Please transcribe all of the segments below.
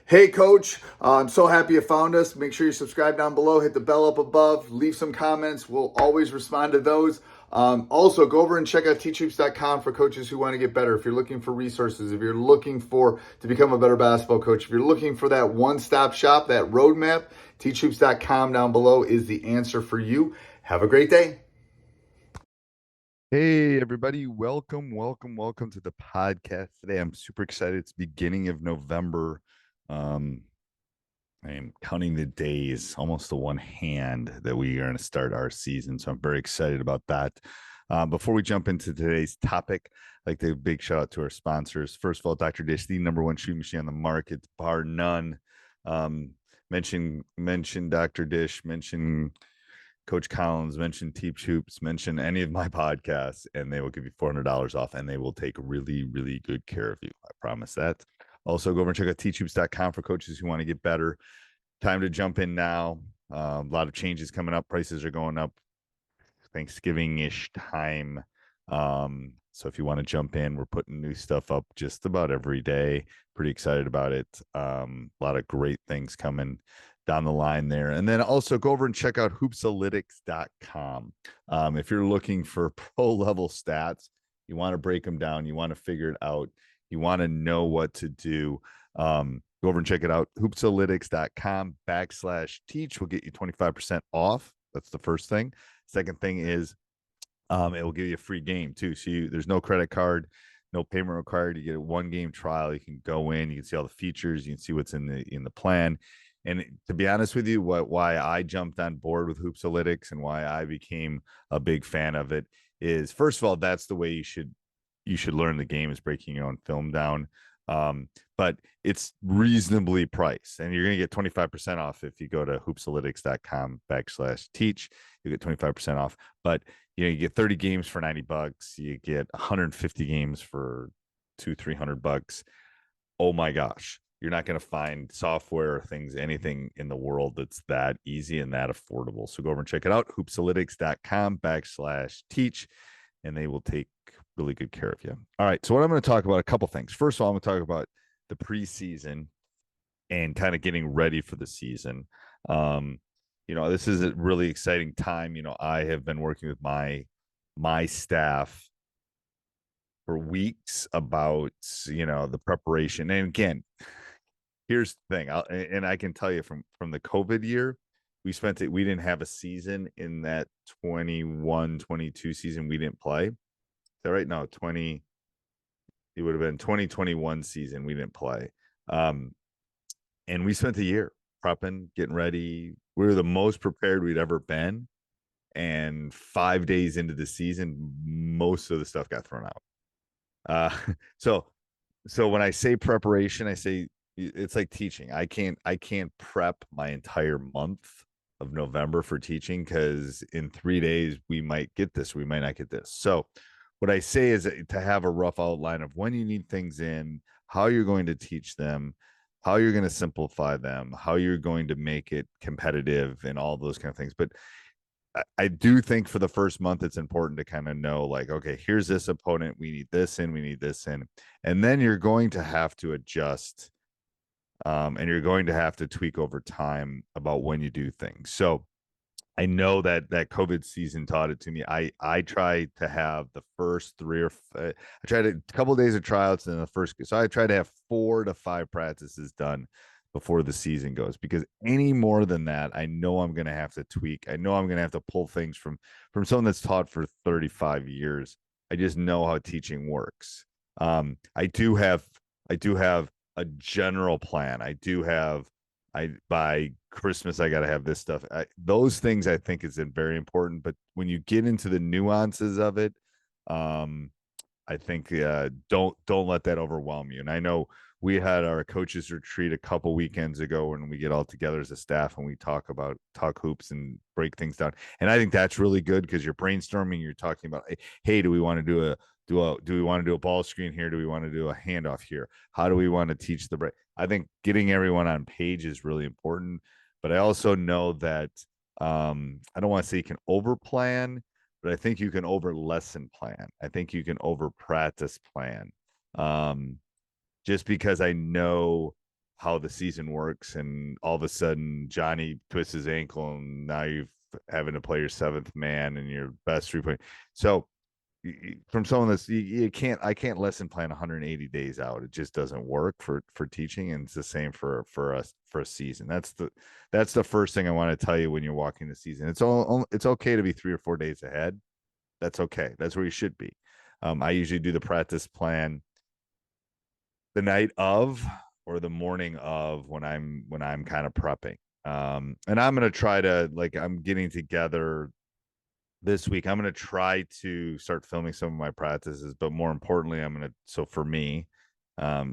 Hey, Coach. I'm so happy you found us. Make sure you subscribe down below, hit the bell up above, leave some comments. We'll always respond to those. Also, go over and check out teachhoops.com for coaches who want to get better. If you're looking for resources, if you're looking to become a better basketball coach, if you're looking for that one-stop shop, that roadmap, teachhoops.com down below is the answer for you. Have a great day. Hey, everybody. Welcome to the podcast today. I'm super excited. It's beginning of November. Um, I am counting the days, almost the one hand that we are going to start our season. So I'm very excited about that. Before we jump into today's topic, I'd like to give a big shout out to our sponsors. First of all, Dr. Dish, the number one shooting machine on the market, bar none. Um, mention Dr. Dish, mention Coach Collins, mention Teach Hoops, mention any of my podcasts, and they will give you $400 off, and they will take really, really good care of you. I promise that. Also, go over and check out teachhoops.com for coaches who want to get better. Time to jump in now. A lot of changes coming up. Prices are going up. Thanksgiving-ish time. So if you want to jump in, we're putting new stuff up just about every day. Pretty excited about it. A lot of great things coming down the line there. And then also go over and check out hoopsalytics.com. If you're looking for pro level stats, you want to break them down, you want to figure it out, you want to know what to do. Go over and check it out. Hoopsalytics.com/teach will get you 25% off. That's the first thing. Second thing is it will give you a free game too. So there's no credit card, no payment required. You get a 1 game trial. You can go in, you can see all the features, you can see what's in the plan. And to be honest with you, why I jumped on board with Hoopsalytics and why I became a big fan of it is, first of all, that's the way you should learn the game, is breaking your own film down. But it's reasonably priced, and you're going to get 25% off if you go to hoopsalytics.com/teach. You get 25% off, but you get 30 games for $90. You get 150 games for $200-300. Oh my gosh. You're not going to find software or anything in the world that's that easy and that affordable. So go over and check it out. Hoopsalytics.com/teach, and they will take really good care of you. All right. So what I'm going to talk about, a couple things. First of all, I'm going to talk about the preseason and kind of getting ready for the season. This is a really exciting time. I have been working with my staff for weeks about the preparation. And again, here's the thing, and I can tell you from the COVID year, we didn't have a season in that 21-22 season. We didn't play. Is that right? No, it would have been 2021 season. We didn't play. And we spent the year prepping, getting ready. We were the most prepared we'd ever been. And 5 days into the season, most of the stuff got thrown out. Uh, so so when I say preparation, I say it's like teaching. I can't prep my entire month of November for teaching, because in 3 days we might get this, we might not get this. So what I say is to have a rough outline of when you need things in, how you're going to teach them, how you're going to simplify them, how you're going to make it competitive, and all those kind of things. But I do think for the first month, it's important to kind of know, like, okay, here's this opponent. We need this in, we need this in. And then you're going to have to adjust, and you're going to have to tweak over time about when you do things. So I know that COVID season taught it to me. I tried to have the first I tried a couple of days of tryouts, and so I tried to have 4 to 5 practices done before the season goes, because any more than that, I know I'm going to have to tweak. I know I'm going to have to pull things from someone that's taught for 35 years. I just know how teaching works. I do have a general plan. By Christmas, I got to have this stuff. Those things I think is very important. But when you get into the nuances of it, I think don't let that overwhelm you. And I know we had our coaches retreat a couple weekends ago, when we get all together as a staff and we talk hoops and break things down. And I think that's really good, because you're brainstorming. You're talking about, hey, do we want to do a ball screen here? Do we want to do a handoff here? How do we want to teach the break? I think getting everyone on page is really important. But I also know that I don't want to say you can over plan, but I think you can over lesson plan. I think you can over practice plan. Just because I know how the season works, and all of a sudden Johnny twists his ankle and now you're having to play your seventh man and your best 3 point. So from someone that's you can't I can't lesson plan 180 days out. It just doesn't work for teaching, and it's the same for us for a season. That's the first thing I want to tell you when you're walking the season. It's okay to be 3 or 4 days ahead. That's okay. That's where you should be. I usually do the practice plan the night of or the morning of when I'm kind of prepping. And I'm gonna try to, like, I'm getting together this week. I'm going to try to start filming some of my practices, but more importantly, so for me,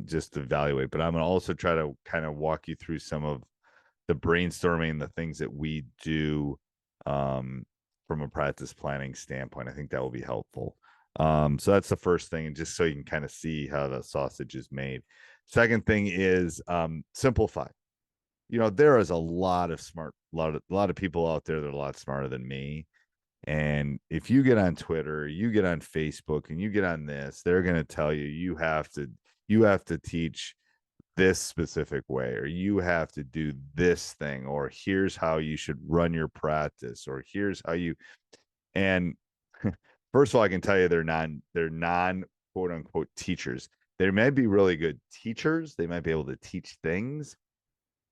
just to evaluate, but I'm going to also try to kind of walk you through some of the brainstorming, the things that we do, from a practice planning standpoint. I think that will be helpful. So that's the first thing, and just so you can kind of see how the sausage is made. Second thing is, simplify. There is a lot of people out there that are a lot smarter than me. And if you get on Twitter, you get on Facebook, and you get on this, they're going to tell you you have to teach this specific way, or you have to do this thing, or here's how you should run your practice, or here's how you. And first of all, I can tell you they're non quote unquote teachers. They might be really good teachers. They might be able to teach things,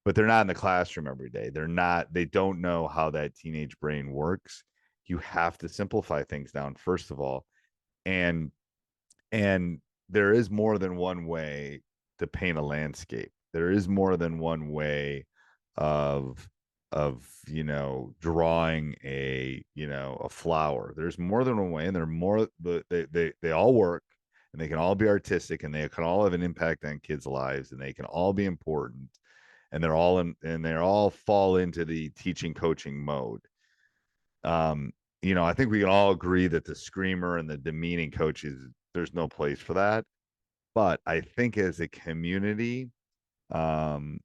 but they're not in the classroom every day. They don't know how that teenage brain works. You have to simplify things down, first of all. And there is more than one way to paint a landscape. There is more than one way of drawing a flower. There's more than one way, and they all work, and they can all be artistic, and they can all have an impact on kids' lives, and they can all be important, and they all fall into the teaching coaching mode. I think we can all agree that the screamer and the demeaning coaches, there's no place for that. But I think as a community, and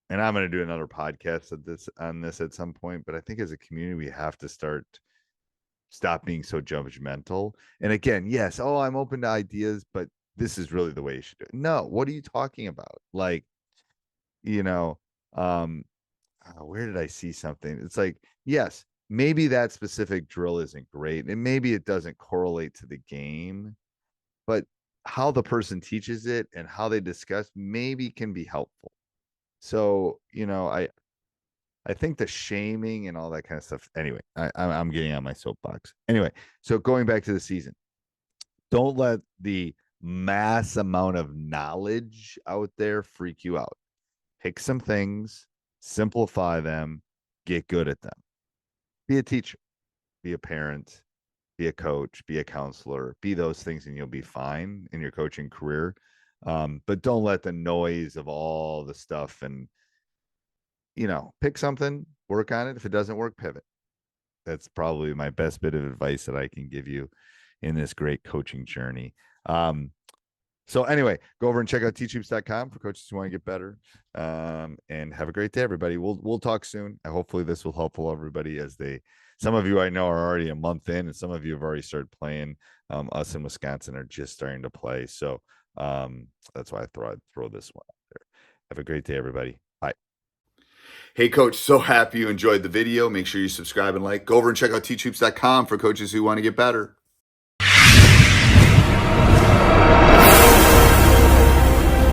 I'm going to do another podcast on this at some point, but I think as a community, we have to stop being so judgmental. And again, yes, I'm open to ideas, but this is really the way you should do it. No, what are you talking about? Like, where did I see something? It's like, yes, maybe that specific drill isn't great, and maybe it doesn't correlate to the game, but how the person teaches it and how they discuss maybe can be helpful. So, I think the shaming and all that kind of stuff. Anyway, I'm getting on my soapbox. Anyway, so going back to the season, don't let the mass amount of knowledge out there freak you out. Pick some things, simplify them, get good at them. Be a teacher, be a parent, be a coach, be a counselor, be those things, and you'll be fine in your coaching career. But don't let the noise of all the stuff and, pick something, work on it. If it doesn't work, pivot. That's probably my best bit of advice that I can give you in this great coaching journey. So anyway, go over and check out teachhoops.com for coaches who want to get better. And have a great day, everybody. We'll talk soon. Hopefully this will help everybody, some of you I know are already a month in, and some of you have already started playing. Us in Wisconsin are just starting to play. So that's why I'd throw this one out there. Have a great day, everybody. Bye. Hey, Coach, so happy you enjoyed the video. Make sure you subscribe and like. Go over and check out teachhoops.com for coaches who want to get better.